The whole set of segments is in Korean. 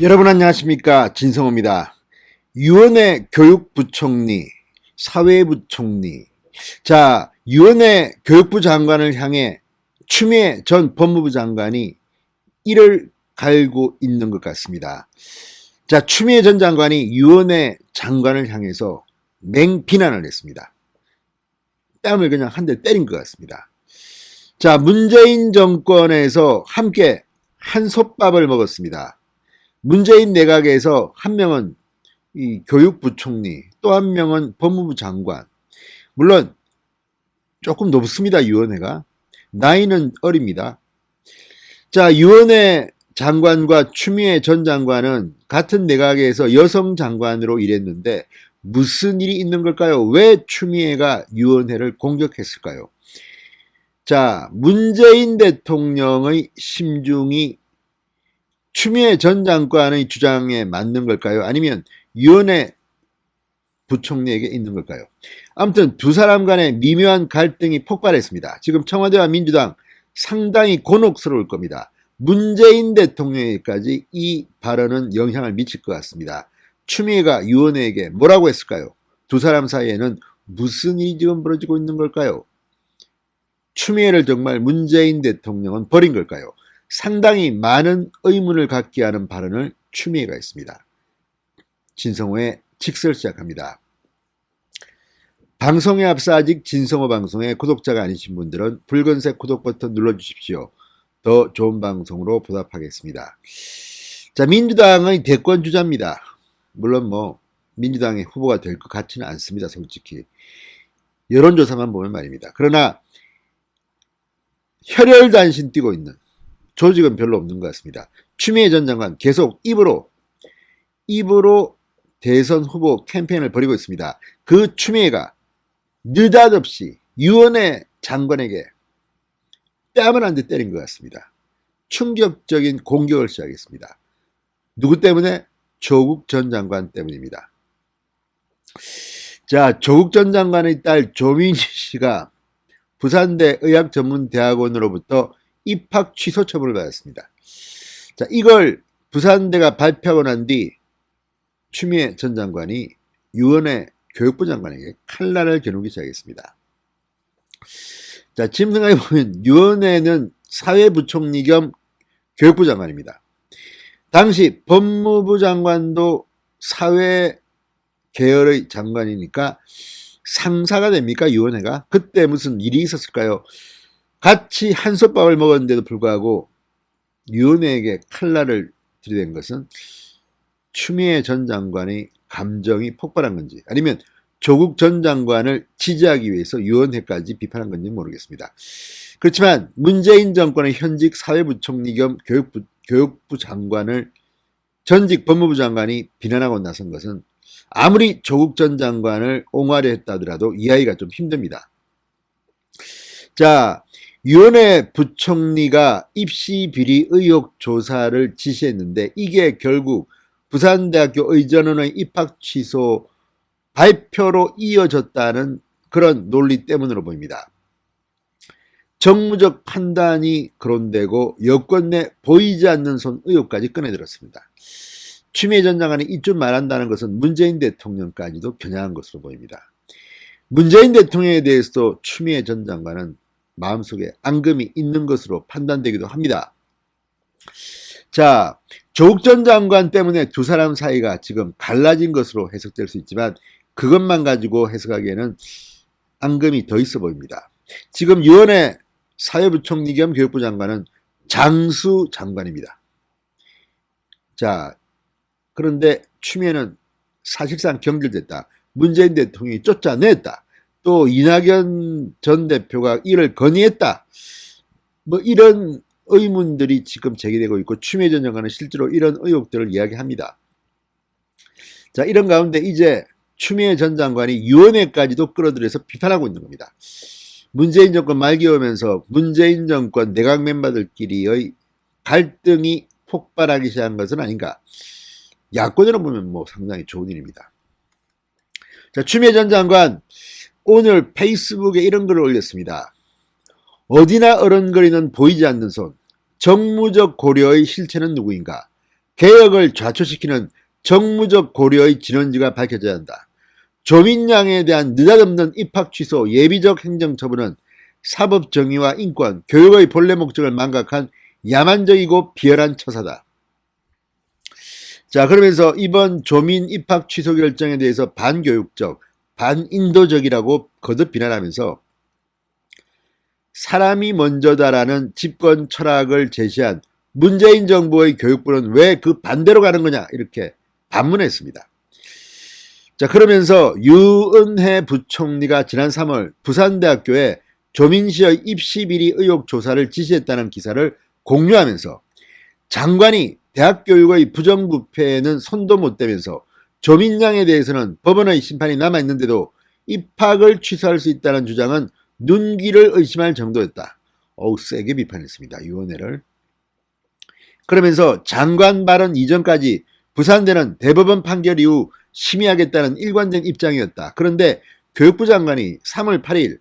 여러분 안녕하십니까, 진성호입니다. 유은혜 교육부총리, 사회부총리, 자, 유은혜 교육부 장관을 향해 추미애 전 법무부 장관이 이를 갈고 있는 것 같습니다. 자, 추미애 전 장관이 유은혜 장관을 향해서 맹비난을 했습니다. 뺨을 그냥 한 대 때린 것 같습니다. 자, 문재인 정권에서 함께 한솥밥을 먹었습니다. 문재인 내각에서 한 명은 이 교육부총리, 또 한 명은 법무부 장관. 물론 조금 높습니다, 유은혜가. 나이는 어립니다. 자, 유은혜 장관과 추미애 전 장관은 같은 내각에서 여성 장관으로 일했는데 무슨 일이 있는 걸까요? 왜 추미애가 유은혜를 공격했을까요? 자, 문재인 대통령의 심중이 추미애 전 장관의 주장에 맞는 걸까요? 아니면 유은혜 부총리에게 있는 걸까요? 아무튼 두 사람 간의 미묘한 갈등이 폭발했습니다. 지금 청와대와 민주당 상당히 곤혹스러울 겁니다. 문재인 대통령에게까지 이 발언은 영향을 미칠 것 같습니다. 추미애가 유은혜에게 뭐라고 했을까요? 두 사람 사이에는 무슨 일이 지금 벌어지고 있는 걸까요? 추미애를 정말 문재인 대통령은 버린 걸까요? 상당히 많은 의문을 갖게 하는 발언을 추미애가 했습니다. 진성호의 직설 시작합니다. 방송에 앞서 아직 진성호 방송의 구독자가 아니신 분들은 붉은색 구독 버튼 눌러주십시오. 더 좋은 방송으로 보답하겠습니다. 자, 민주당의 대권 주자입니다. 물론 민주당의 후보가 될 것 같지는 않습니다, 솔직히. 여론조사만 보면 말입니다. 그러나 혈혈단신 뛰고 있는 조직은 별로 없는 것 같습니다. 추미애 전 장관 계속 입으로 대선 후보 캠페인을 벌이고 있습니다. 그 추미애가 느닷없이 유은혜 장관에게 뺨을 한 대 때린 것 같습니다. 충격적인 공격을 시작했습니다. 누구 때문에? 조국 전 장관 때문입니다. 자, 조국 전 장관의 딸 조민희 씨가 부산대 의학전문대학원으로부터 입학 취소 처분을 받았습니다. 자, 이걸 부산대가 발표하고 난 뒤 추미애 전 장관이 유은혜 교육부 장관에게 칼날을 겨누기 시작했습니다. 자, 지금 생각해보면 유은혜는 사회부총리 겸 교육부 장관입니다. 당시 법무부 장관도 사회 계열의 장관이니까 상사가 됩니까, 유은혜가? 그때 무슨 일이 있었을까요? 같이 한솥밥을 먹었는데도 불구하고 유은혜에게 칼날을 들이댄 것은 추미애 전 장관의 감정이 폭발한 건지, 아니면 조국 전 장관을 지지하기 위해서 유은혜까지 비판한 건지 모르겠습니다. 그렇지만 문재인 정권의 현직 사회부총리 겸 교육부 장관을 전직 법무부 장관이 비난하고 나선 것은 아무리 조국 전 장관을 옹호하려 했다 하더라도 이해하기가 좀 힘듭니다. 자, 유은혜 부총리가 입시 비리 의혹 조사를 지시했는데 이게 결국 부산대학교 의전원의 입학 취소 발표로 이어졌다는 그런 논리 때문으로 보입니다. 정무적 판단이 거론되고 여권 내 보이지 않는 손 의혹까지 꺼내들었습니다. 추미애 전 장관이 이쯤 말한다는 것은 문재인 대통령까지도 겨냥한 것으로 보입니다. 문재인 대통령에 대해서도 추미애 전 장관은 마음속에 앙금이 있는 것으로 판단되기도 합니다. 자, 조국 전 장관 때문에 두 사람 사이가 지금 갈라진 것으로 해석될 수 있지만 그것만 가지고 해석하기에는 앙금이 더 있어 보입니다. 지금 유은혜 사회부총리 겸 교육부 장관은 장수 장관입니다. 자, 그런데 추미애는 사실상 경질됐다. 문재인 대통령이 쫓아냈다. 또 이낙연 전 대표가 이를 건의했다. 이런 의문들이 지금 제기되고 있고 추미애 전 장관은 실제로 이런 의혹들을 이야기합니다. 자, 이런 가운데 이제 추미애 전 장관이 유은혜까지도 끌어들여서 비판하고 있는 겁니다. 문재인 정권 말기 오면서 문재인 정권 내각 멤버들끼리의 갈등이 폭발하기 시작한 것은 아닌가. 야권으로 보면 상당히 좋은 일입니다. 자, 추미애 전 장관 오늘 페이스북에 이런 글을 올렸습니다. 어디나 어른거리는 보이지 않는 손. 정무적 고려의 실체는 누구인가? 개혁을 좌초시키는 정무적 고려의 진원지가 밝혀져야 한다. 조민양에 대한 느닷없는 입학 취소, 예비적 행정처분은 사법 정의와 인권, 교육의 본래 목적을 망각한 야만적이고 비열한 처사다. 자, 그러면서 이번 조민 입학 취소 결정에 대해서 반교육적, 반인도적이라고 거듭 비난하면서 사람이 먼저다라는 집권 철학을 제시한 문재인 정부의 교육부는 왜 그 반대로 가는 거냐 이렇게 반문했습니다. 자, 그러면서 유은혜 부총리가 지난 3월 부산대학교에 조민시의 입시 비리 의혹 조사를 지시했다는 기사를 공유하면서 장관이 대학교육의 부정부패에는 손도 못 대면서 조민양에 대해서는 법원의 심판이 남아있는데도 입학을 취소할 수 있다는 주장은 눈길을 의심할 정도였다. 세게 비판했습니다. 유은혜를. 그러면서 장관 발언 이전까지 부산대는 대법원 판결 이후 심의하겠다는 일관된 입장이었다. 그런데 교육부 장관이 3월 8일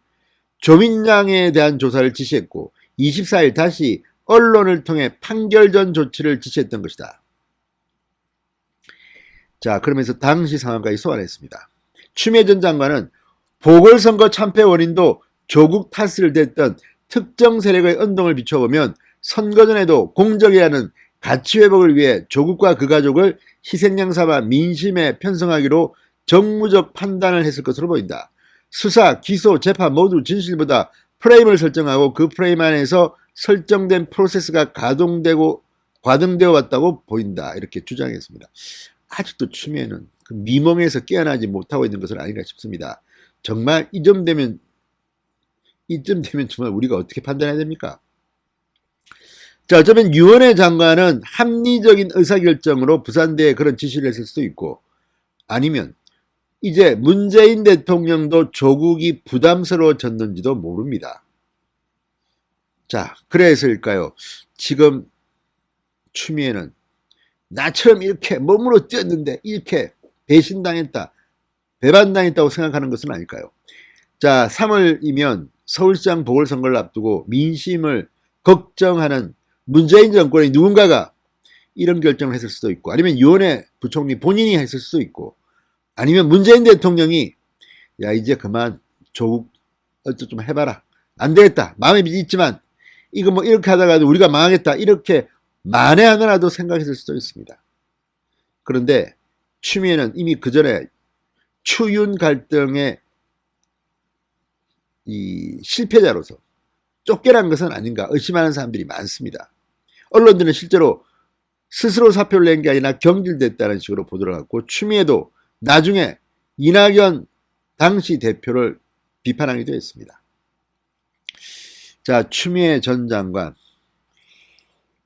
조민양에 대한 조사를 지시했고 24일 다시 언론을 통해 판결 전 조치를 지시했던 것이다. 자, 그러면서 당시 상황까지 소환했습니다. 추미애 전 장관은 보궐선거 참패 원인도 조국 탓을 댔던 특정 세력의 언동을 비춰보면 선거 전에도 공정이라는 가치 회복을 위해 조국과 그 가족을 희생양 삼아 민심에 편성하기로 정무적 판단을 했을 것으로 보인다. 수사, 기소, 재판 모두 진실보다 프레임을 설정하고 그 프레임 안에서 설정된 프로세스가 과등되어 왔다고 보인다. 이렇게 주장했습니다. 아직도 추미애는 그 미멍에서 깨어나지 못하고 있는 것은 아닌가 싶습니다. 정말 이쯤 되면 정말 우리가 어떻게 판단해야 됩니까? 자, 어쩌면 유은혜 장관은 합리적인 의사결정으로 부산대에 그런 지시를 했을 수도 있고, 아니면 이제 문재인 대통령도 조국이 부담스러워졌는지도 모릅니다. 자, 그래서일까요? 지금 추미애는 나처럼 이렇게 몸으로 뛰었는데 이렇게 배신당했다, 배반당했다고 생각하는 것은 아닐까요? 자, 3월이면 서울시장 보궐선거를 앞두고 민심을 걱정하는 문재인 정권의 누군가가 이런 결정을 했을 수도 있고, 아니면 유은혜 부총리 본인이 했을 수도 있고, 아니면 문재인 대통령이 야, 이제 그만 조국 어쩌 좀 해봐라, 안 되겠다, 마음에 있지만 이거 뭐 이렇게 하다가도 우리가 망하겠다, 이렇게 만에 하나라도 생각했을 수도 있습니다. 그런데 추미애는 이미 그 전에 추윤 갈등의 이 실패자로서 쫓겨난 것은 아닌가 의심하는 사람들이 많습니다. 언론들은 실제로 스스로 사표를 낸 게 아니라 경질됐다는 식으로 보도를 하고, 추미애도 나중에 이낙연 당시 대표를 비판하기도 했습니다. 자, 추미애 전 장관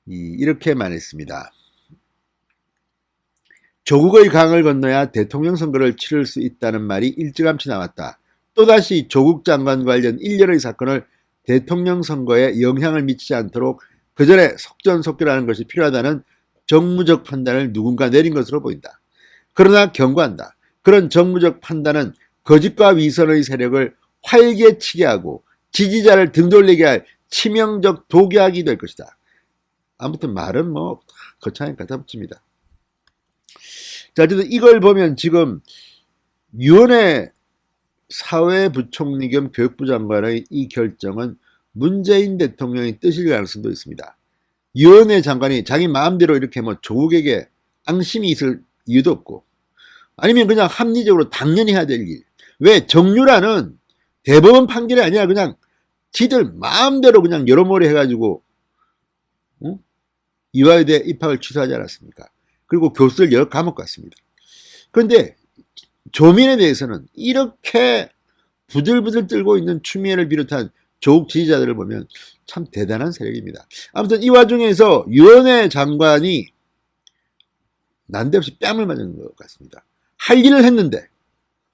이렇게 말했습니다. 조국의 강을 건너야 대통령 선거를 치를 수 있다는 말이 일찌감치 나왔다. 또다시 조국 장관 관련 일련의 사건을 대통령 선거에 영향을 미치지 않도록 그 전에 속전속결하는 것이 필요하다는 정무적 판단을 누군가 내린 것으로 보인다. 그러나 경고한다. 그런 정무적 판단은 거짓과 위선의 세력을 활개치게 하고 지지자를 등돌리게 할 치명적 독약이 될 것이다. 아무튼 말은 뭐 거창하게 갖다 붙입니다. 자, 어쨌든 이걸 보면 지금 유은혜 사회부총리 겸 교육부 장관의 이 결정은 문재인 대통령의 뜻일 가능성도 있습니다. 유은혜 장관이 자기 마음대로 이렇게 뭐 조국에게 앙심이 있을 이유도 없고, 아니면 그냥 합리적으로 당연히 해야 될 일. 왜 정유라는 대법원 판결이 아니라 그냥 지들 마음대로 그냥 여러모로 해가지고 이화여대 입학을 취소하지 않았습니까? 그리고 교수들 여러 감옥 갔습니다. 그런데 조민에 대해서는 이렇게 부들부들 떨고 있는 추미애를 비롯한 조국 지지자들을 보면 참 대단한 세력입니다. 아무튼 이 와중에서 유은혜 장관이 난데없이 뺨을 맞은 것 같습니다. 할 일을 했는데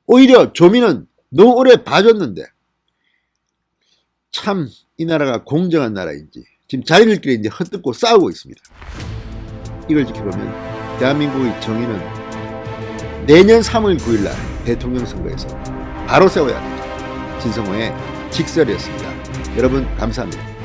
오히려 조민은 너무 오래 봐줬는데, 참 이 나라가 공정한 나라인지 지금 자기들끼리 이제 헛뜯고 싸우고 있습니다. 이걸 지켜보면 대한민국의 정의는 내년 3월 9일 날 대통령 선거에서 바로 세워야 합니다. 진성호의 직설이었습니다. 여러분 감사합니다.